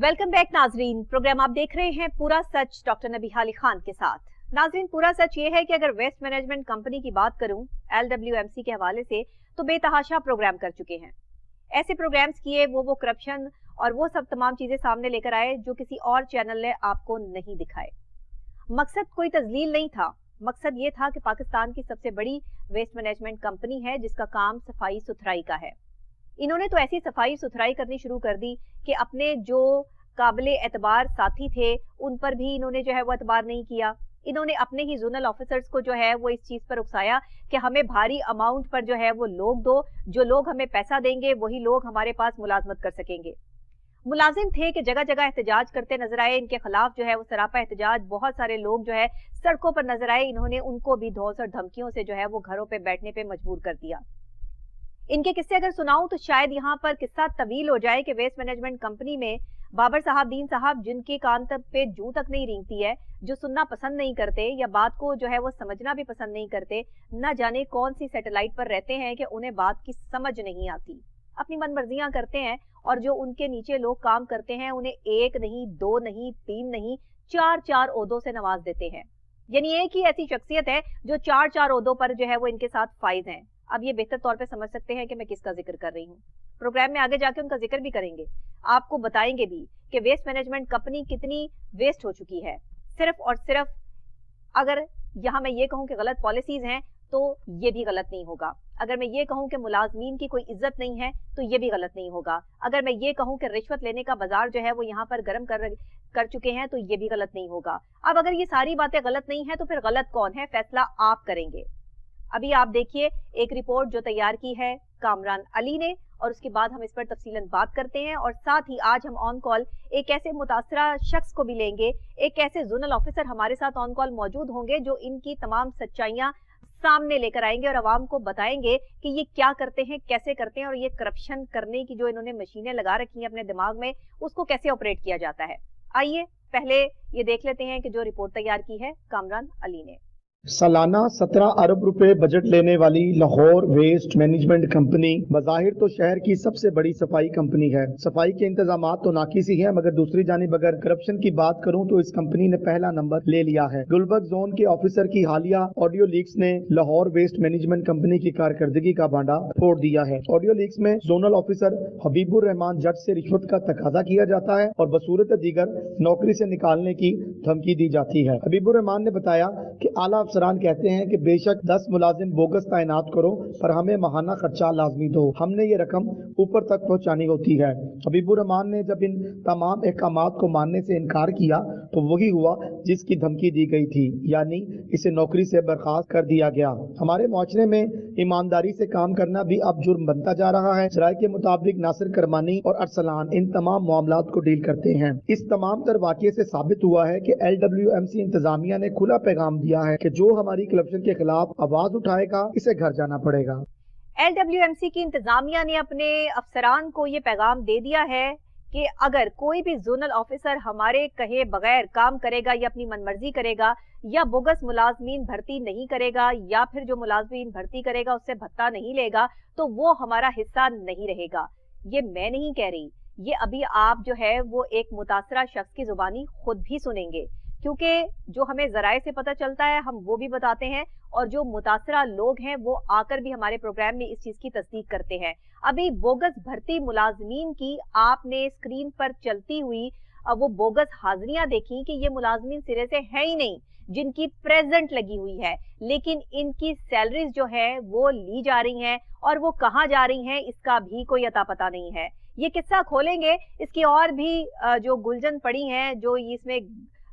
Welcome back नाजरीन। Programme आप देख रहे हैं पूरा सच डॉक्टर नबीहा अली खान के साथ। नाजरीन, पूरा सच ये है कि अगर वेस्ट मैनेजमेंट कंपनी की बात करूं LWMC के हवाले से तो बेतहाशा प्रोग्राम कर चुके हैं। ऐसे प्रोग्राम्स किए वो करप्शन और वो सब तमाम चीजें सामने लेकर आए जो किसी और चैनल ने आपको नहीं दिखाए। मकसद कोई तजलील नहीं था, मकसद ये था कि पाकिस्तान की सबसे बड़ी वेस्ट मैनेजमेंट कंपनी है जिसका काम सफाई सुथराई का है। इन्होंने तो ऐसी सफाई सुथराई करनी शुरू कर दी कि अपने जो काबिले एतबार साथी थे उन पर भी इन्होंने जो है वो एतबार नहीं किया। इन्होंने अपने ही जोनल ऑफिसर्स को जो है वो इस चीज पर उकसाया कि हमें भारी अमाउंट पर जो है वो लोग दो, जो लोग हमें पैसा देंगे वही लोग हमारे पास मुलाजमत कर सकेंगे। मुलाजिम थे कि जगह जगह एहतजाज करते नजर आए, इनके खिलाफ जो है वो सरापा एहतजाज, बहुत सारे लोग जो है सड़कों पर नजर आए। इन्होंने उनको भी धौंस और धमकियों से जो है वो घरों पे बैठने पे मजबूर कर दिया। इनके किस्से अगर सुनाऊं तो शायद यहाँ पर किस्सा तवील हो जाए कि वेस्ट मैनेजमेंट कंपनी में बाबर साहब, दीन साहब, जिनके कान तक पे जूं तक नहीं रेंगती है, जो सुनना पसंद नहीं करते या बात को जो है वो समझना भी पसंद नहीं करते, न जाने कौन सी सैटेलाइट पर रहते हैं कि उन्हें बात की समझ नहीं आती, अपनी मनमर्जियां करते हैं और जो उनके नीचे लोग काम करते हैं उन्हें एक नहीं, दो नहीं, तीन नहीं, चार चार ओहदों से नवाज देते हैं। यानी एक ही ऐसी शख्सियत है जो चार चार ओहदों पर जो है वो इनके साथ फाइज हैं। अब ये बेहतर तौर पे समझ सकते हैं कि मैं किसका जिक्र कर रही हूँ। प्रोग्राम में आगे जाके उनका जिक्र भी करेंगे, आपको बताएंगे भी कि वेस्ट मैनेजमेंट कंपनी कितनी वेस्ट हो चुकी है। सिर्फ और सिर्फ अगर यहाँ मैं ये कहूँ कि गलत पॉलिसीज हैं तो ये भी गलत नहीं होगा। अगर मैं ये कहूँ कि मुलाजमीन की कोई इज्जत नहीं है तो ये भी गलत नहीं होगा। अगर मैं ये कहूँ कि रिश्वत लेने का बाजार जो है वो यहाँ पर गर्म कर चुके हैं तो ये भी गलत नहीं होगा। अब अगर ये सारी बातें गलत नहीं है तो फिर गलत कौन है, फैसला आप करेंगे। अभी आप देखिए एक रिपोर्ट जो तैयार की है कामरान अली ने, और उसके बाद हम इस पर तफसीलन बात करते हैं। और साथ ही आज हम ऑन कॉल एक ऐसे मुतासरा शख्स को भी लेंगे, एक ऐसे जोनल ऑफिसर हमारे साथ ऑन कॉल मौजूद होंगे जो इनकी तमाम सच्चाइयां सामने लेकर आएंगे और आवाम को बताएंगे कि ये क्या करते हैं, कैसे करते हैं, और ये करप्शन करने की जो इन्होंने मशीनें लगा रखी हैं अपने दिमाग में, उसको कैसे ऑपरेट किया जाता है। आइए पहले ये देख लेते हैं कि जो रिपोर्ट तैयार की है कामरान अली ने। सालाना 17 अरब रुपए बजट लेने वाली लाहौर वेस्ट मैनेजमेंट कंपनी बज़ाहिर तो शहर की सबसे बड़ी सफाई कंपनी है। सफाई के इंतजामात तो नाकिस ही है, मगर दूसरी जानिब अगर करप्शन की बात करूं तो इस कंपनी ने पहला नंबर ले लिया है। गुलबर्ग जोन के ऑफिसर की हालिया ऑडियो लीक्स ने लाहौर वेस्ट मैनेजमेंट कंपनी की कारकर्दगी का भांडा फोड़ दिया है। ऑडियो लीक्स में जोनल ऑफिसर हबीबुर रहमान जज से रिश्वत का तकाजा किया जाता है और बसूरत दीगर नौकरी से निकालने की धमकी दी जाती है। हबीबुर रहमान ने बताया कि आला अफसरान कहते हैं कि बेशक 10 मुलाजिम बोगस तैनात करो पर हमें माहाना खर्चा लाजमी दो, हमने ये रकम ऊपर तक पहुंचानी होती है। हबीबुर रहमान ने जब इन तमाम अहकामात को मानने से इनकार किया तो वही हुआ जिसकी धमकी दी गई थी, यानी इसे नौकरी से बर्खास्त कर दिया गया। हमारे मुआशरे में ईमानदारी से काम करना भी अब जुर्म बनता जा रहा है। सराय के मुताबिक नासिर करमानी और अरसलान इन तमाम मामलात को डील करते हैं। इस तमाम तर वाक़ये से साबित हुआ है कि LWMC इंतजामिया ने खुला पैगाम दिया है कि जो हमारी करप्शन के खिलाफ आवाज उठाएगा इसे घर जाना पड़ेगा। LWMC की इंतजामिया ने अपने अफसरान को ये पैगाम दे दिया है कि अगर कोई भी जोनल ऑफिसर हमारे कहे बगैर काम करेगा या अपनी मनमर्जी करेगा या बोगस मुलाजमीन भर्ती नहीं करेगा या फिर जो मुलाजमीन भर्ती करेगा उससे भत्ता नहीं लेगा तो वो हमारा हिस्सा नहीं रहेगा। ये मैं नहीं कह रही, ये अभी आप जो है वो एक मुतासरा शख्स की जुबानी खुद भी सुनेंगे, क्योंकि जो हमें जराए से पता चलता है हम वो भी बताते हैं और जो मुतासरा लोग हैं वो आकर भी हमारे प्रोग्राम में इस चीज की तस्दीक करते हैं। अभी बोगस भर्ती मुलाजमीन की आपने स्क्रीन पर चलती हुई वो बोगस हाजिरियां देखी कि ये मुलाजमीन सिरे से है ही नहीं, जिनकी प्रेजेंट लगी हुई है, लेकिन इनकी सैलरीज जो है वो ली जा रही हैं और वो कहाँ जा रही हैं इसका भी कोई अता पता नहीं है। ये किस्सा खोलेंगे, इसकी और भी जो गुलजन पड़ी हैं, जो इसमें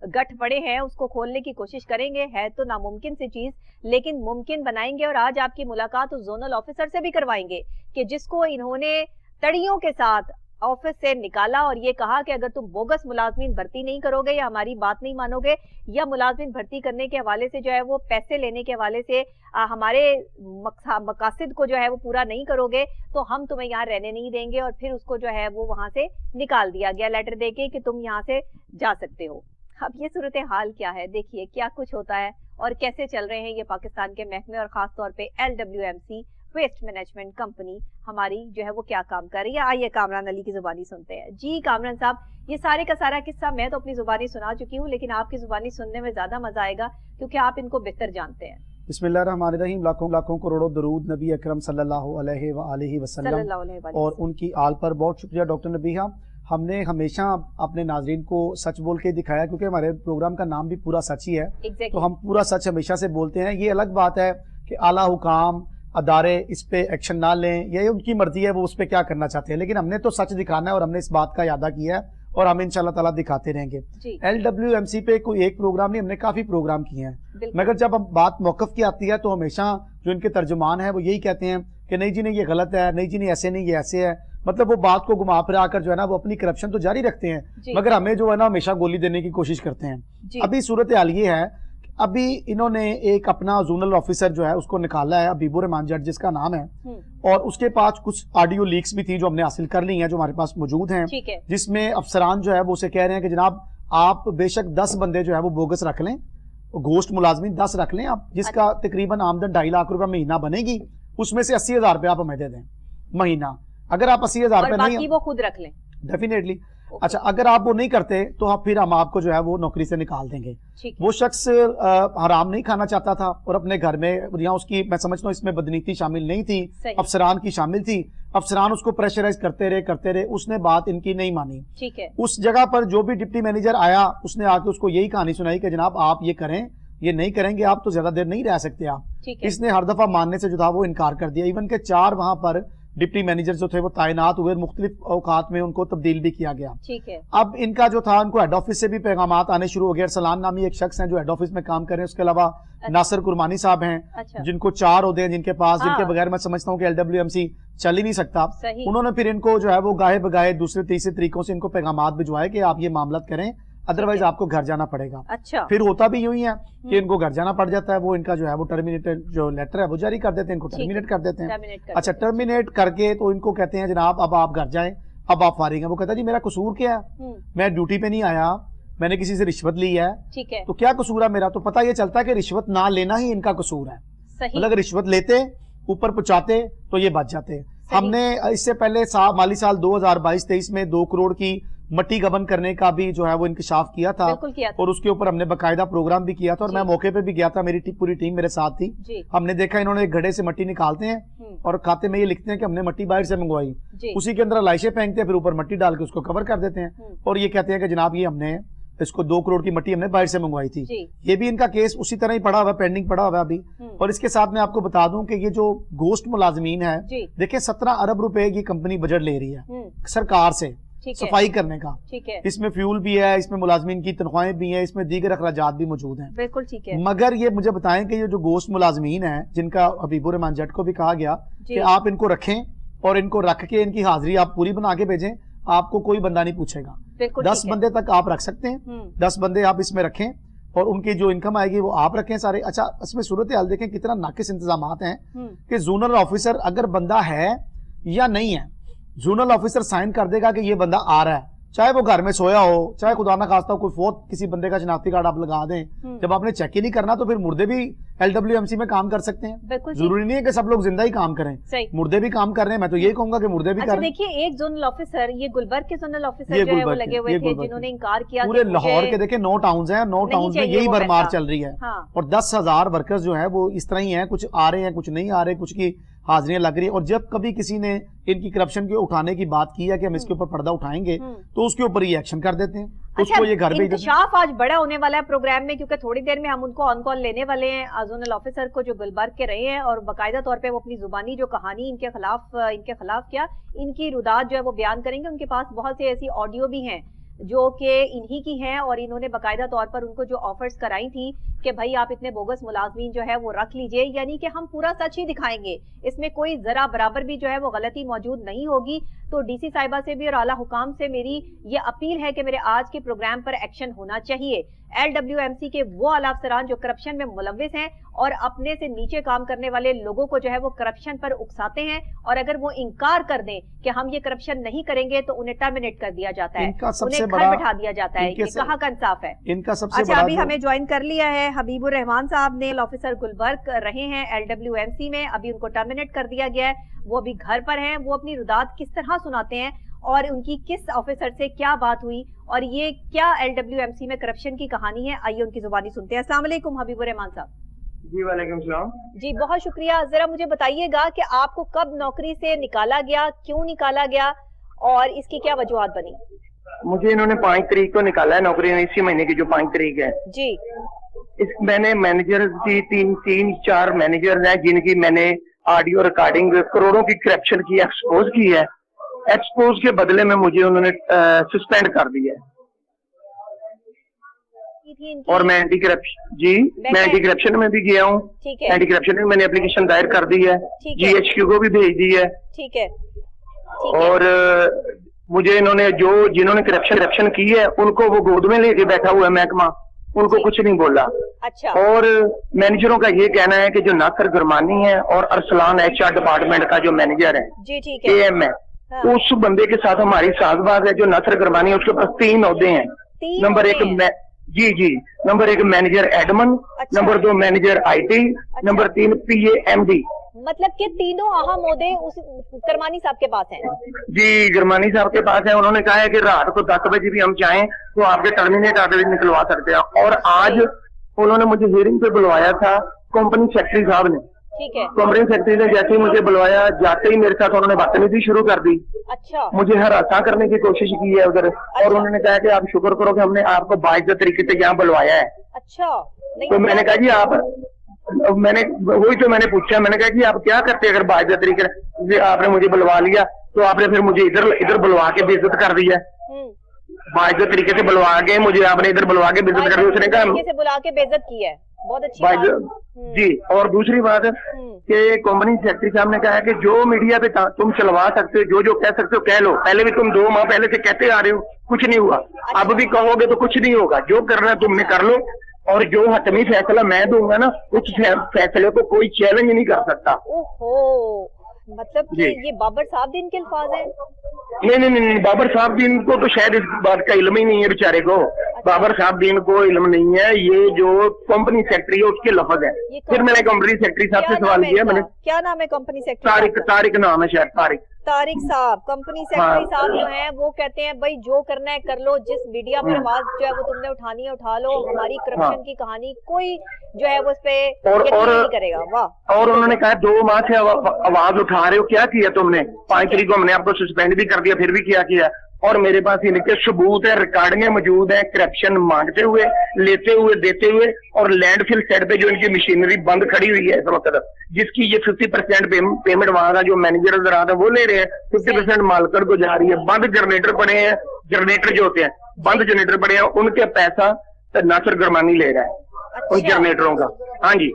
गठ पड़े हैं, उसको खोलने की कोशिश करेंगे। है तो नामुमकिन सी चीज, लेकिन मुमकिन बनाएंगे। और आज आपकी मुलाकात उस जोनल ऑफिसर से भी करवाएंगे कि जिसको इन्होंने तड़ियों के साथ ऑफिस से निकाला और ये कहा कि अगर तुम बोगस मुलाजमीन भर्ती नहीं करोगे या हमारी बात नहीं मानोगे या मुलाजमीन भर्ती करने के हवाले से जो है वो पैसे लेने के हवाले से हमारे मकासद को जो है वो पूरा नहीं करोगे तो हम तुम्हें यहाँ रहने नहीं देंगे। और फिर उसको जो है वो वहां से निकाल दिया गया लेटर देके कि तुम यहाँ से जा सकते हो। अब ये सूरत हाल क्या है, देखिए क्या कुछ होता है और कैसे चल रहे हैं ये पाकिस्तान के महकमे और खास तौर पे LWMC वेस्ट मैनेजमेंट कंपनी हमारी जो है वो क्या काम कर रही है। आइए कामरान अली की जुबानी सुनते हैं। जी कामरान साहब, ये सारे का सारा किस्सा मैं तो अपनी जुबानी सुना चुकी हूँ, लेकिन आपकी जुबानी सुनने में ज्यादा मजा आएगा क्योंकि आप इनको बेहतर जानते हैं। बिस्मिल्लाहिर्रहमानिर्रहीम। लाखों लाखों करोड़ों दरूद नबी अकरम सल्लल्लाहु अलैहि वसल्लम और उनकी आल पर। बहुत शुक्रिया डॉक्टर नबीहा। हमने हमेशा अपने नाजरीन को सच बोल के दिखाया, क्योंकि हमारे प्रोग्राम का नाम भी पूरा सच ही है। तो हम पूरा सच हमेशा से बोलते हैं। ये अलग बात है कि आला हुकाम अदारे इस पे एक्शन ना लें, ये उनकी मर्जी है, वो उस पे क्या करना चाहते हैं, लेकिन हमने तो सच दिखाना है और हमने इस बात का यादा किया है और हम इंशाल्लाह ताला दिखाते रहेंगे। LWMC पे कोई एक प्रोग्राम नहीं, हमने काफी प्रोग्राम किए हैं, मगर जब हम बात मौकफ की आती है तो हमेशा जो इनके तर्जुमान है वो यही कहते हैं कि नहीं जी नहीं ये गलत है, नहीं जी नहीं ऐसे नहीं ये ऐसे है। मतलब वो बात को घुमा फिरा कर जो है ना वो अपनी करप्शन तो जारी रखते हैं, मगर हमें जो है ना हमेशा गोली देने की कोशिश करते हैं। अभी सूरत हाल ये है, अभी इन्होंने एक अपना जोनल ऑफिसर जो है उसको निकाला है, हबीबुर रहमान जट जिसका नाम है, और उसके पास कुछ ऑडियो लीक्स भी थी जो हमने हासिल कर ली हैं, जो हमारे पास मौजूद हैं, जिसमें अफसरान जो है वो उसे कह रहे हैं कि जनाब आप बेशक 10 बंदे जो है वो बोगस रख लें, घोस्ट मुलाजमीन 10 रख लें आप, जिसका तकरीबन आमदन 2.5 लाख रुपया महीना बनेगी, उसमें से 80,000 रुपया आप हमें दे दें महीना। अगर आप 80,000 रुपया नहीं, वो खुद रख लें डेफिनेटली। अच्छा, अगर आप वो नहीं करते तो फिर हम आपको जो है वो नौकरी से निकाल देंगे। वो शख्स हराम नहीं खाना चाहता था और अपने घर में, यहाँ उसकी मैं समझता हूँ इसमें बदनीति शामिल नहीं थी, अफसरान की शामिल थी। अफसरान उसको प्रेशराइज करते रहे, उसने बात इनकी नहीं मानी। ठीक है। उस जगह पर जो भी डिप्टी मैनेजर आया उसने आके उसको यही कहानी सुनाई कि जनाब आप ये करें, ये नहीं करेंगे आप तो ज्यादा देर नहीं रह सकते आप। इसने हर दफा मानने से जो था वो इनकार कर दिया। इवन के 4 वहां पर डिप्टी मैनेजर जो थे वो तैनात हुए, मुख्तलिफ औकात में उनको तब्दील भी किया गया। ठीक है। अब इनका जो था, उनको हेड ऑफिस से भी पैगामात आने शुरू हो गए। अरसलान नामी एक शख्स हैं जो हेड ऑफिस में काम कर रहे हैं, उसके अलावा नासिर कुरमानी साहब हैं, जिनको 4 होते हैं जिनके पास, जिनके बगैर मैं समझता हूँ कि LWMC चल ही नहीं सकता। उन्होंने फिर इनको जो है वो गाहे बगाए दूसरे तीसरे तरीकों से इनको पैगामात भिजवाए कि आप ये मामला करें, अदरवाइज आपको घर जाना पड़ेगा। अच्छा। फिर होता भी यूं ही है कि इनको घर जाना पड़ जाता है, वो इनका जो है वो टर्मिनेटेड जो लेटर है वो जारी कर देते हैं, इनको टर्मिनेट कर देते हैं। अच्छा, टर्मिनेट करके तो इनको कहते हैं जनाब अब आप घर जाएं, अब आप फारिग हैं। वो कहता है जी मेरा कसूर क्या है, मैं ड्यूटी पे नहीं आया, मैंने किसी से रिश्वत ली है, ठीक है, तो क्या कसूर है मेरा? तो पता ये चलता है कि रिश्वत ना लेना ही इनका कसूर है। मतलब रिश्वत लेते, ऊपर पहुंचाते तो ये बच जाते। हमने इससे पहले माली साल 2022-23 में 2 करोड़ की मट्टी गबन करने का भी जो है वो इंकशाफ किया था, और उसके ऊपर हमने बाकायदा प्रोग्राम भी किया था, और मैं मौके पे भी गया था, मेरी पूरी टीम मेरे साथ थी। हमने देखा इन्होंने एक घड़े से मट्टी निकालते हैं और खाते में ये लिखते हैं कि हमने मट्टी बाहर से मंगवाई, उसी के अंदर लाइशें फेंकते हैं, फिर ऊपर मट्टी डाल के उसको कवर कर देते हैं, और ये कहते हैं कि जनाब ये हमने इसको 2 करोड़ की मट्टी हमने बाहर से मंगवाई थी। ये भी इनका केस उसी तरह ही पड़ा हुआ, पेंडिंग पड़ा हुआ अभी। और इसके साथ मैं आपको बता दूं कि ये जो घोस्ट मुलाजमीन है, देखिए 17 अरब रुपए की कंपनी बजट ले रही है सरकार से सफाई करने का। ठीक है। इसमें फ्यूल भी है, इसमें मुलाजमीन की तनख्वाहें भी हैं, इसमें दीगर अखराजात भी मौजूद हैं। बिल्कुल ठीक है। मगर ये मुझे बताएं कि ये जो घोस्ट मुलाजमीन है, जिनका हबीबुर रहमान जट को भी कहा गया कि आप इनको रखें और इनको रख के इनकी हाजिरी आप पूरी बना के भेजें, आपको कोई बंदा नहीं पूछेगा। 10 बंदे तक आप रख सकते हैं, 10 बंदे आप इसमें रखें और उनकी जो इनकम आएगी वो आप रखें सारे। अच्छा, इसमें सूरत हाल देखें कितना नाकिस इंतजामात हैं कि जोनल ऑफिसर अगर बंदा है या नहीं है, जोनल ऑफिसर साइन कर देगा कि ये बंदा आ रहा है, चाहे वो घर में सोया हो, चाहे खुदा ना खास्ता कोई फोर्थ किसी बंदे का शनाख्ती कार्ड आप लगा दें। जब आपने चेक ही नहीं करना तो फिर मुर्दे भी LWMC में काम कर सकते हैं। जरूरी नहीं है कि सब लोग जिंदा ही काम करें, मुर्दे भी काम कर रहे हैं। मैं तो यही कहूंगा कि मुर्दे भी कर रहे हैं। देखिए, एक जोनल ऑफिसर, ये गुलबर्ग के जोनल ऑफिसर जो है वो लगे हुए थे, जिन्होंने इनकार किया। पूरे लाहौर के देखिए 9 टाउन्स हैं, 9 टाउन्स में यही भरमार चल रही है, और 10,000 वर्कर्स जो है वो इस तरह ही है, कुछ आ रहे हैं कुछ नहीं आ रहे, कुछ की हाजिरियां लग रही है। और जब कभी किसी ने इनकी करप्शन को उठाने की बात की है कि हम इसके ऊपर पर्दा उठाएंगे, तो उसके ऊपर ये एक्शन कर देते हैं। उसको ये घर में इंकशाफ आज बड़ा होने वाला है प्रोग्राम में, क्योंकि थोड़ी देर में हम उनको ऑन कॉल लेने वाले हैं, जोनल ऑफिसर को जो गुलबर्ग के रहे हैं, और बाकायदा तौर पे वो अपनी जुबानी जो कहानी इनके खिलाफ क्या इनकी रुदात जो है वो बयान करेंगे। उनके पास बहुत सी ऐसी ऑडियो भी हैं जो कि इन्हीं की हैं, और इन्होंने बाकायदा तौर पर उनको जो ऑफर्स कराई थी कि भाई आप इतने बोगस मुलाजमीन जो है वो रख लीजिए, यानी कि हम पूरा सच ही दिखाएंगे, इसमें कोई जरा बराबर भी जो है वो गलती मौजूद नहीं होगी। तो DC साहिबा से भी और आला हुकाम से मेरी ये अपील है कि मेरे आज के प्रोग्राम पर एक्शन होना चाहिए। LWMC के वो आला अफसरान जो करप्शन में मुलव्विस हैं और अपने से नीचे काम करने वाले लोगों को जो है वो करप्शन पर उकसाते हैं, और अगर वो इनकार कर दें कि हम ये करप्शन नहीं करेंगे तो उन्हें टर्मिनेट कर दिया जाता है, उन्हें घर बैठा दिया जाता है। ये कहाँ का इंसाफ है? इनका सबसे अच्छा, अभी हमें ज्वाइन कर लिया है हबीबुर रहमान साहब ने, ऑफिसर गुलबर्ग रहे हैं LWMC में, अभी उनको टर्मिनेट कर दिया गया है, वो अभी घर पर हैं। वो अपनी रुदात किस तरह सुनाते हैं और उनकी किस ऑफिसर से क्या बात हुई और ये क्या LWMC में करप्शन की कहानी है, आइए उनकी जुबानी सुनते हैं। अस्सलाम वालेकुम हबीबुर रहमान साहब। जी वालेकुम सलाम। जी बहुत शुक्रिया। जरा मुझे बताइएगा कि आपको कब नौकरी से निकाला गया, क्यों निकाला गया और इसकी क्या वजूहत बनी? मुझे इन्होंने 5 तारीख को निकाला है नौकरी, इसी महीने की जो 5 तारीख है जी। मैंने मैनेजर की तीन चार मैनेजर हैं जिनकी मैंने ऑडियो रिकॉर्डिंग करोड़ों की करप्शन की एक्सपोज की है। एक्सपोज के बदले में मुझे उन्होंने सस्पेंड कर दिया है और मैं एंटी करप्शन में भी गया हूँ। एंटी करप्शन में मैंने एप्लीकेशन दायर कर दी है, GHQ को भी भेज दी है। ठीक है। और मुझे इन्होंने जिन्होंने करप्शन की है उनको वो गोद में लेके बैठा हुआ है महकमा, उनको कुछ नहीं बोला। अच्छा। और मैनेजरों का ये कहना है कि जो नासिर गुरमानी है और अरसलान HR डिपार्टमेंट का जो मैनेजर है जी, ठीक है, AM है, उस बंदे के साथ हमारी साजबाज है। जो नासिर गुरमानी है उसके पास 3 ओहदे हैं। Number 1 number 1 manager Edmund, number 2 manager IT, number 3 PAMD। मतलब कि तीनों अहम ओहदे उस गरमानी साहब के पास हैं? जी, गरमानी साहब के पास है। उन्होंने कहा है कि रात को 10 बजे भी हम चाहें तो आपके टर्मिनेट ऑर्डर निकलवा सकते हैं। और आज उन्होंने मुझे हियरिंग पे बुलवाया था कंपनी सेक्रेटरी साहब ने। ठीक है। कंपनी सेक्रेटरी ने जैसे ही मुझे बुलवाया, जाते ही मेरे साथ उन्होंने बदतमीजी शुरू कर दी। अच्छा। मुझे हरासा करने की कोशिश की है उधर। और उन्होंने कहा कि आप शुक्र करो कि हमने आपको बाइज्जत तरीके से यहाँ बुलवाया है। अच्छा। तो मैंने कहा जी मैंने पूछा, मैंने कहा कि आप क्या करते अगर बाइज्जत तरीके से आपने मुझे बुलवा लिया तो आपने फिर मुझे इधर बुलवा के बेइज्जत कर दिया। बाइज्जत तरीके से बुलवा के मुझे आपने इधर बुलवा के बेइज्जत कर दी। उसने कहा बुला के बेइज्जत की है, बहुत अच्छी बात। जी। और दूसरी बात कि कंपनी सेक्रेटरी साहब ने कहा है कि जो मीडिया पे तुम चलवा सकते हो, जो कह सकते हो कह लो। पहले भी तुम 2 माह पहले से कहते आ रहे हो, कुछ नहीं हुआ। अब भी कहोगे तो कुछ नहीं होगा। जो करना है तुमने कर लो, और जो हतमी फैसला मैं दूंगा ना, उस फैसले को कोई चैलेंज नहीं कर सकता। ओहो, मतलब कि ये बाबर साहब दिन के अल्फाज हैं? नहीं, बाबर साहब दिन को तो शायद इस बात का इल्म ही नहीं है बेचारे को। बाबर साहब दिन को इल्म नहीं है, ये जो कंपनी सेक्रेटरी है उसके लफ्ज है। फिर मैंने कंपनी सेक्रेटरी साहब से सवाल किया, मैंने क्या नाम है कंपनी सेक्रेटरी? तारिक नाम है शायद, तारिक साहब। कंपनी सेक्रेटरी साहब जो हैं वो कहते हैं भाई जो करना है कर लो, जिस मीडिया पर आवाज जो है वो तुमने उठानी है उठा लो, हमारी करप्शन की कहानी कोई जो है वो उस पे यकीन नहीं करेगा। वाह। और उन्होंने कहा 2 माह से आवाज उठा रहे हो, क्या किया तुमने? 5 तारीख को हमने आपको सस्पेंड भी कर दिया, फिर भी क्या किया? और मेरे पास इनके सबूत है, रिकॉर्डिंगें मौजूद है, करप्शन मांगते हुए, लेते हुए, देते हुए। और लैंडफिल साइड पे जो इनकी मशीनरी बंद खड़ी हुई है इस वक्त, जिसकी ये 50% पेमेंट वहां का जो मैनेजर नजर वो ले रहे हैं, 50% मालकन को जा रही है। बंद जनरेटर पड़े हैं, जनरेटर जो होते हैं बंद जनरेटर पड़े हैं, उनके पैसा नासिर गुरमानी ले रहा है उन जनरेटरों का। हाँ जी,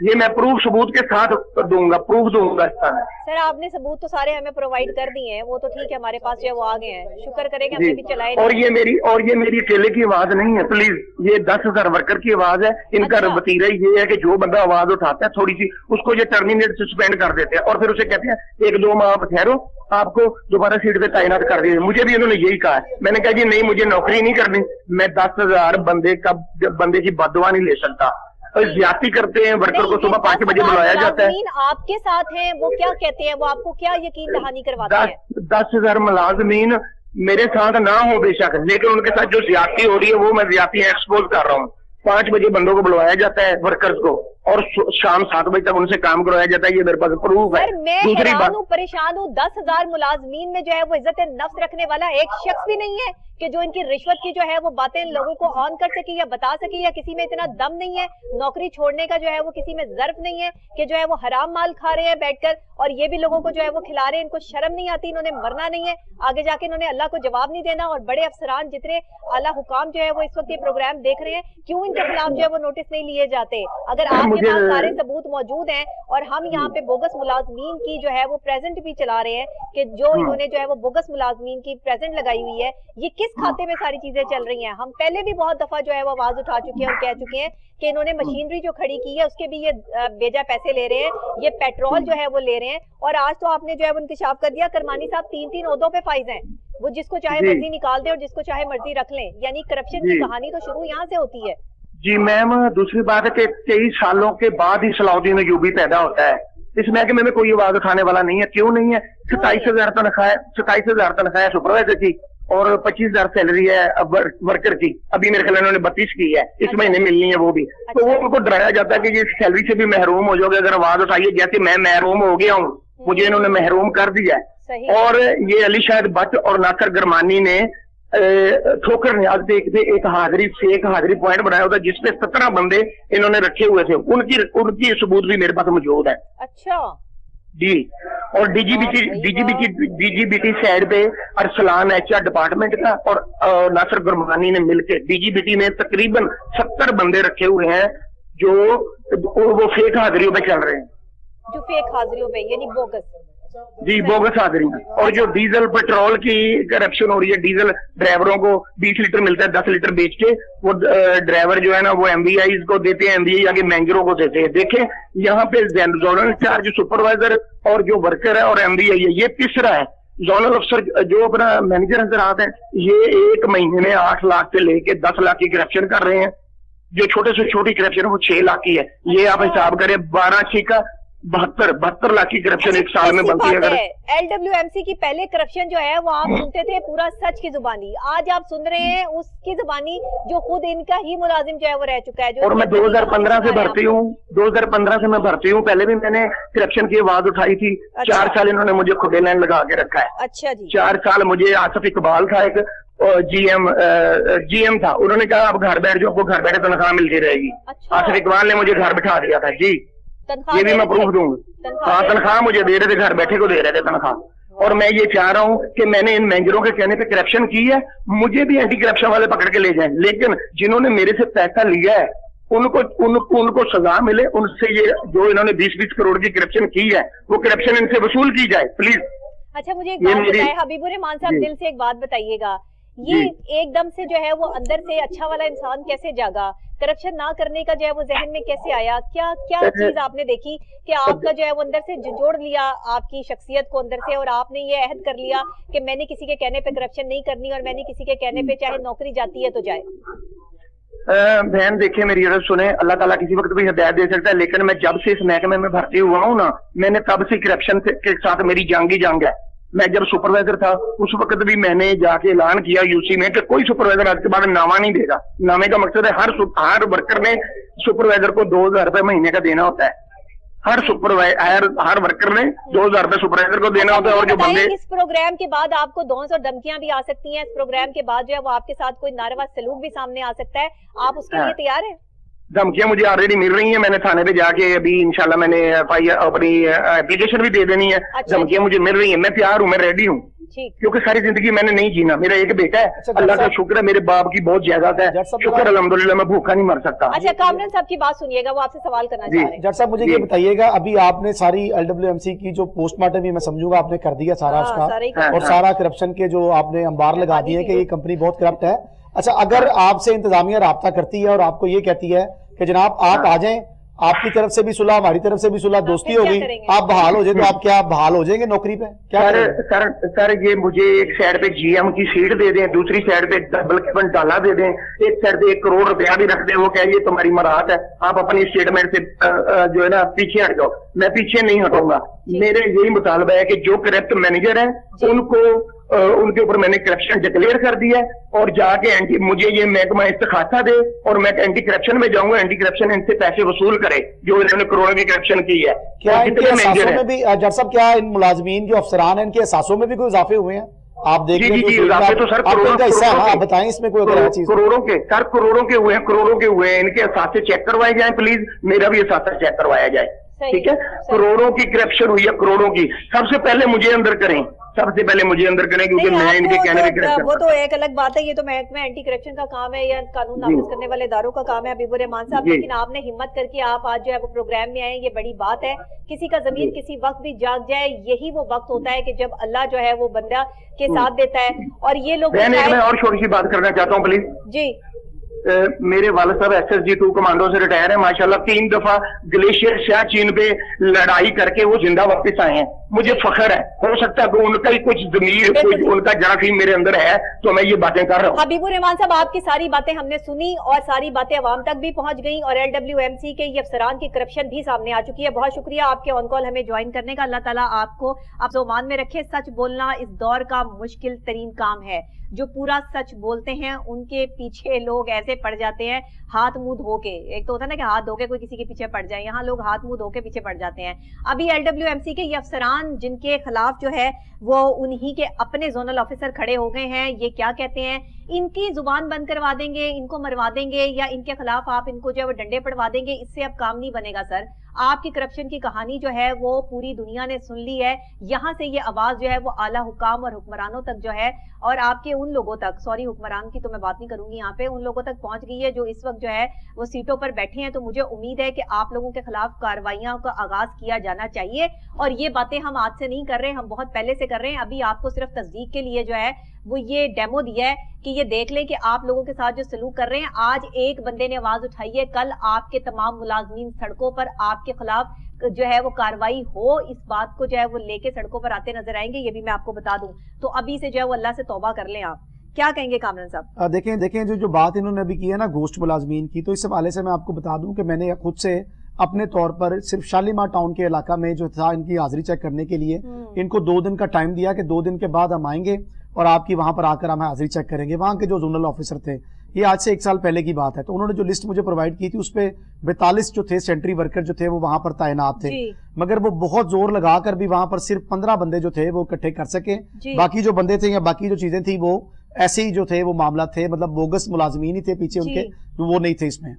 ये मैं प्रूफ सबूत के साथ दूंगा, प्रूफ दूंगा इस तरह। सर आपने सबूत तो सारे हमें प्रोवाइड कर दिए हैं, वो तो ठीक है, हमारे पास जो है वो आ गए हैं, शुक्र करेंगे हमने भी चलाए। और ये मेरी अकेले की आवाज नहीं है, प्लीज, ये 10,000 वर्कर की आवाज है। इनका वतीरा ये है कि जो बंदा आवाज उठाता है थोड़ी सी, उसको ये टर्मिनेट सस्पेंड कर देते हैं और फिर उसे कहते हैं 1-2 माह आप ठहरो, आपको दोबारा सीट पे तैनात कर दिया। मुझे भी उन्होंने यही कहा है। मैंने कहा जी नहीं, मुझे नौकरी नहीं करनी, मैं 10,000 बंदे की बददुआ नहीं ले सकता। ज्यादती करते हैं वर्कर को, सुबह 5 बजे बुलाया जाता है। आपके साथ हैं, वो क्या कहते हैं, वो आपको क्या यकीन दहानी करवाते हैं? 10,000 मुलाजमीन मेरे साथ ना हो बेशक, लेकिन उनके साथ जो ज्यादती हो रही है वो मैं ज्यादती एक्सपोज कर रहा हूँ। 5 बजे बंदों को बुलवाया जाता है वर्कर्स को, और शाम 7 बजे तक उनसे काम करवाया जाता है। ये मेरे पास प्रूफ है। दूसरी बात, परेशान हूँ, 10,000 मुलाजमीन में जो है वो इज्जत नफ्स रखने वाला एक शख्स भी नहीं है कि जो इनकी रिश्वत की जो है वो बातें लोगों को ऑन कर सके या बता सके, या किसी में इतना दम नहीं है नौकरी छोड़ने का, जो है वो किसी में ज़र्फ नहीं है कि जो है वो हराम माल खा रहे हैं बैठकर, और ये भी लोगों को जो है वो खिला रहे हैं। इनको शर्म नहीं आती, इन्होंने मरना नहीं है, आगे जाके इन्होंने अल्लाह को जवाब नहीं देना। और बड़े अफसरान जितने आला हुकाम जो है वो इस वक्त ये प्रोग्राम देख रहे हैं, क्यों इनके खिलाफ जो है वो नोटिस नहीं लिए जाते? अगर आप आपके पास सारे सबूत मौजूद हैं और हम यहाँ पे बोगस मुलाजमीन की जो है वो प्रेजेंट भी चला रहे हैं कि जो इन्होंने जो है वो बोगस मुलाजमीन की प्रेजेंट लगाई हुई है, ये किस खाते में सारी चीजें चल रही हैं। हम पहले भी बहुत दफा जो है वो आवाज उठा चुके हैं और कह चुके हैं कि इन्होंने मशीनरी जो खड़ी की है उसके भी ये बेजा पैसे ले रहे हैं, ये पेट्रोल जो है वो ले रहे हैं। और आज तो आपने जो है वो इंकशाफ कर दिया, करमानी साहब 3-3 ओहदों पे फाइज हैं, वो जिसको चाहे मर्जी निकाल दे और जिसको चाहे मर्जी रख लें, यानी करप्शन की कहानी तो शुरू यहाँ से होती है। जी मैम, दूसरी बात है कि 23 सालों के बाद ही सलाउद्दीन अयूबी पैदा होता है। इस महकमे में कोई आवाज उठाने वाला नहीं है। क्यों नहीं है? 27,000 तनख्वाह है सुपरवाइजर की और 25,000 सैलरी है वर्कर की। अभी मेरे ख्याल इन्होंने 32 की है, इस महीने मिलनी है वो भी। तो वो उनको डराया जाता है कि ये सैलरी से भी महरूम हो जाओगे अगर आवाज उठाइए, जैसे मैं महरूम हो गया हूँ, मुझे इन्होंने महरूम कर दिया है। और ये अली शाहिद भट्ट और नासर गरमानी ने ठोकर न्याज देखते एक हाजिरी पॉइंट बनाया होता जिसपे 17 बंदे इन्होंने रखे हुए थे, उनकी सबूत भी मेरे पास मौजूद है। अच्छा जी। और डीजीबीटी साइड पे अरसलान एचआर डिपार्टमेंट का और नासर गुरमानी ने मिलकर डीजीबीटी में तकरीबन 70 बंदे रखे हुए हैं जो वो फेक हाजिरियों पे चल रहे हैं, जो फेक हाजिरियों पे यानी बोगस। जी बोगस हाजिरी। और जो डीजल पेट्रोल की करप्शन हो रही है, डीजल ड्राइवरों को 20 लीटर मिलता है, 10 लीटर बेच के वो ड्राइवर जो है ना वो एमवीआई को देते हैं, एमवीआई आगे मैनेजरों को देते हैं। देखें यहाँ पे जोनल इंचार्ज सुपरवाइजर और जो वर्कर है और एमवीआई है, ये तीसरा है। जोनल अफसर जो अपना मैनेजर हजरात है, ये एक महीने में 8 लाख से लेके 10 लाख की करप्शन कर रहे हैं। जो छोटे से छोटी करप्शन है वो 6 लाख की है। ये आप हिसाब करें 12 का 72 लाख की करप्शन एक साल में बनती है। अगर LWMC की पहले करप्शन जो है वो आप सुनते थे पूरा सच की जुबानी, आज आप सुन रहे हैं उसकी जुबानी जो खुद इनका ही मुलाजिम जो है वो रह चुका है। और मैं 2015 से भर्ती हूँ, 2015 से मैं भर्ती हूँ। पहले भी मैंने करप्शन की आवाज उठाई थी। 4 साल इन्होंने मुझे खुदे लाइन लगा के रखा है। अच्छा जी। 4 साल मुझे आसिफ इकबाल था एक जीएम था, उन्होंने कहा आप घर बैठ जाओ, आपको घर बैठे तनख्वाह मिलती रहेगी। आसिफ इकबाल ने मुझे घर बिठा दिया था जी, ये भी मैं प्रूफ दूंगा। हाँ, तनख्वाह मुझे दे रहे थे, घर बैठे को दे रहे थे तनख्वाह। और मैं ये चाह रहा हूँ कि मैंने इन मैनेजरों के कहने पे करप्शन की है, मुझे भी एंटी करप्शन वाले पकड़ के ले जाएं, लेकिन जिन्होंने मेरे से पैसा लिया है उनको सजा मिले। उनसे ये जो इन्होंने 20-20 करोड़ की करप्शन की है वो करप्शन इनसे वसूल की जाए प्लीज। अच्छा मुझे एक बात बताइए हबीबुर रहमान साहब, दिल से एक बात बताइएगा, ये एकदम से जो है वो अंदर से अच्छा वाला इंसान कैसे जागा, करप्शन ना करने का जो है वो जहन में कैसे आया, क्या क्या चीज आपने देखी कि आपका जो है वो अंदर से जोड़ लिया आपकी शख्सियत को अंदर से, और आपने ये अहद कर लिया कि मैंने किसी के कहने पे करप्शन नहीं करनी और मैंने किसी के कहने पे चाहे नौकरी जाती है तो जाए। बहन देखिए मेरी अर्ज सुने, अल्लाह ताला किसी वक्त भी हिदायत दे सकता है, लेकिन मैं जब से इस महकमे में भर्ती हुआ हूँ ना, मैंने तब से करप्शन के साथ मेरी जंग ही जंग है। मैं जब सुपरवाइजर था उस वक्त भी मैंने जाके ऐलान किया यूसी में कि कोई सुपरवाइजर आज के बाद नामा नहीं देगा। नामे का मकसद है हर वर्कर ने सुपरवाइजर को 2,000 रुपए महीने का देना होता है। हर वर्कर ने 2,000 रुपए सुपरवाइजर को देना होता है। और जो बंदे इस प्रोग्राम के बाद आपको धौंस और धमकियां भी आ सकती हैं, इस प्रोग्राम के बाद जो है वो आपके साथ कोई नारवा सलूक भी सामने आ सकता है, आप उसके लिए तैयार हैं? धमकियां मुझे ऑलरेडी मिल रही हैं, मैंने थाने पे जाके अभी इंशाल्लाह मैंने अपनी एप्लीकेशन भी दे देनी है। धमकियां मुझे मिल रही हैं, मैं तैयार हूँ, मैं रेडी हूँ, क्योंकि सारी जिंदगी मैंने नहीं जीना। मेरा एक बेटा है, अल्लाह का शुक्र है, मेरे बाप की बहुत जायदाद है, शुक्र अल्हम्दुलिल्लाह, मैं भूखा नहीं मर सकता। अच्छा कामरान साहब की बात सुनिएगा, वो आपसे सवाल करना चाह रहे हैं। जट साहब मुझे ये बताइएगा, अभी आपने सारी LWMC की जो पोस्टमार्टम भी मैं समझूंगा आपने कर दिया सारा उसका, और सारा करप्शन के जो आपने अंबार लगा दिए कि ये कंपनी बहुत करप्ट है। अच्छा अगर आपसे इंतजामिया राब्ता करती है और आपको ये कहती है कि जनाब आप आ जाएं, आपकी तरफ से भी सुलह हमारी तरफ से भी सुलह, दोस्ती होगी, आप बहाल हो जाए, तो आप क्या बहाल हो जाएंगे नौकरी पे? क्या सर ये मुझे एक साइड पे GM की सीट दे दें, दूसरी साइड पे डबल कैबिन डाला दे दें, एक साइड पे 1 करोड़ रुपया भी रख दें, वो कह ये तुम्हारी मराहत है, आप अपनी स्टेटमेंट से जो है ना पीछे हट जाओ। मैं पीछे नहीं हटूंगा। मेरे यही मुतालबा है कि जो करप्ट मैनेजर है उनके ऊपर मैंने करप्शन डिक्लेयर कर दिया है, और जाके मुझे ये महकमा इस्तिखासा दे और मैं एंटी करप्शन में जाऊंगा, एंटी करप्शन इनसे पैसे वसूल करे जो इन्होंने करोड़ों की करप्शन की है। क्या इनके एहसासों में भी जट साहब, क्या इन मुलाजमीन जो अफसरान है इनके एहसासों में भी कोई इजाफे हुए हैं? आप देख रहे हैं तो सर करोड़ों बताएं इसमें कोई अगर चीज। करोड़ों के हुए हैं, इनके एहसास चेक करवाए जाए प्लीज, मेरा भी एहसास चेक करवाया जाए, ठीक है? करोड़ों की करप्शन हुई है, करोड़ों की। सबसे पहले मुझे अंदर करें, सबसे पहले मुझे अंदर करें, क्योंकि मैं इनके कहने पे करप्शन। वो तो एक अलग बात है, ये तो महकमा एंटी करप्शन का काम है या कानून नाफिज करने वाले इदारों का काम है हबीबुर रहमान साहब, लेकिन आपने हिम्मत करके आप आज जो है वो प्रोग्राम में आए, ये बड़ी बात है। किसी का जमीन किसी वक्त भी जाग जाए, यही वो वक्त होता है कि जब अल्लाह जो है वो बंदा के साथ देता है। और ये लोग मैं और छोटी सी बात करना चाहता हूँ प्लीज जी। मेरे वालिद साहब SSG 2 कमांडो से रिटायर है माशाल्लाह, 3 दफा ग्लेशियर सियाचिन पे लड़ाई करके वो जिंदा वापस आए हैं। मुझे फख्र है, हो सकता है कि उनका ही कुछ ज़मीर, कुछ उनका जरासीम मेरे अंदर है, तो मैं ये बातें कर रहा हूँ। हबीबुर रहमान साहब, आपकी सारी बातें हमने सुनी और सारी बातें अवाम तक भी पहुंच गई और LWMC के ये अफसरान की करप्शन भी सामने आ चुकी है। बहुत शुक्रिया आपके ऑन कॉल हमें ज्वाइन करने का। अल्लाह ताला आपको आप ज़ोमान में रखे। सच बोलना इस दौर का मुश्किल तरीन काम है। जो पूरा सच बोलते हैं उनके पीछे लोग ऐसे पड़ जाते हैं हाथ मुंह धो के। एक तो होता है ना कि हाथ धो के कोई किसी के पीछे पड़ जाए, यहाँ लोग हाथ मुंह धो के पीछे पड़ जाते हैं। अभी LWMC के ये अफसरान जिनके खिलाफ जो है वो उन्हीं के अपने जोनल ऑफिसर खड़े हो गए हैं, ये क्या कहते हैं, इनकी जुबान बंद करवा देंगे, इनको मरवा देंगे या इनके खिलाफ आप इनको जो है वो डंडे पड़वा देंगे, इससे अब काम नहीं बनेगा सर। आपकी करप्शन की कहानी जो है वो पूरी दुनिया ने सुन ली है। यहाँ से ये आवाज जो है वो आला हुकाम और हुक्मरानों तक जो है, और आपके उन लोगों तक, सॉरी हुक्मरान की तो मैं बात नहीं करूंगी यहाँ पे, उन लोगों तक पहुंच गई है जो इस वक्त जो है वो सीटों पर बैठे हैं। तो मुझे उम्मीद है कि आप लोगों के खिलाफ कार्रवाइयों का आगाज किया जाना चाहिए। और ये बातें हम आज से नहीं कर रहे, हम बहुत पहले से कर रहे हैं। अभी आपको सिर्फ तस्दीक के लिए जो है वो ये डेमो दिया है कि ये देख लें कि आप लोगों के साथ जो सलूक कर रहे हैं। आज एक बंदे ने आवाज उठाई है, कल आपके तमाम मुलाजमीन सड़कों पर आपके खिलाफ जो है वो कार्रवाई हो, इस बात को जो है वो लेके सड़कों पर आते नजर आएंगे, ये भी मैं आपको बता दूं। तो अभी से जो है वो अल्लाह से तौबा कर लें। आप क्या कहेंगे कामरान साहब? देखें जो बात इन्होंने अभी की है ना गोश्त मुलाजमीन की, तो इस हवाले से मैं आपको बता दूं कि मैंने खुद से अपने तौर पर सिर्फ शालीमार टाउन के इलाका में जो था इनकी हाजिरी चेक करने के लिए इनको 2 दिन का टाइम दिया कि 2 दिन के बाद हम आएंगे और आपकी वहां पर आकर हम हाजिरी चेक करेंगे। वहां के जो जोनल ऑफिसर थे, ये आज से 1 साल पहले की बात है, तो उन्होंने जो लिस्ट मुझे प्रोवाइड की थी उस पे 42 जो थे सेंट्री वर्कर जो थे वो वहां पर तैनात थे, मगर वो बहुत जोर लगाकर भी वहां पर सिर्फ 15 बंदे जो थे वो इकट्ठे कर सके। बाकी जो बंदे थे या बाकी जो चीजें थी वो ऐसे ही जो थे वो मामला थे, मतलब बोगस मुलाजमीन ही थे पीछे उनके, वो नहीं थे इसमें।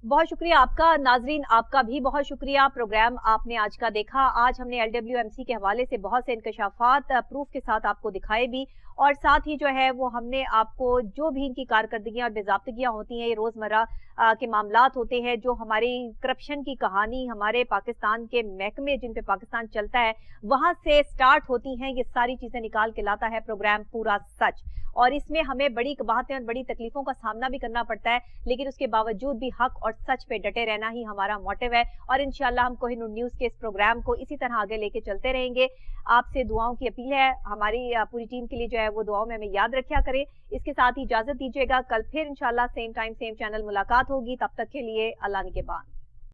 बहुत शुक्रिया आपका। नाजरीन आपका भी बहुत शुक्रिया, प्रोग्राम आपने आज का देखा। आज हमने LWMC के हवाले से बहुत से इंकशाफात प्रूफ के साथ आपको दिखाए भी, और साथ ही जो है वो हमने आपको जो भी इनकी कारकर्दगियां और बेजाब्तगियां होती हैं, ये रोजमर्रा के मामलात होते हैं, जो हमारी करप्शन की कहानी हमारे पाकिस्तान के महकमे जिन पे पाकिस्तान चलता है वहां से स्टार्ट होती हैं, ये सारी चीजें निकाल के लाता है प्रोग्राम पूरा सच। और इसमें हमें बड़ी कबाहतें और बड़ी तकलीफों का सामना भी करना पड़ता है, लेकिन उसके बावजूद भी हक और सच पे डटे रहना ही हमारा मोटिव है। और इंशाल्लाह हम कोहिनूर न्यूज के इस प्रोग्राम को इसी तरह आगे लेके चलते रहेंगे। आपसे दुआओं की अपील है, हमारी पूरी टीम के लिए जो है वो दुआओं में हमें याद रखा करें। इसके साथ ही इजाजत दीजिएगा, कल फिर इंशाल्लाह सेम टाइम सेम चैनल मुलाकात होगी। तब तक के लिए अल्लाह निगहबान।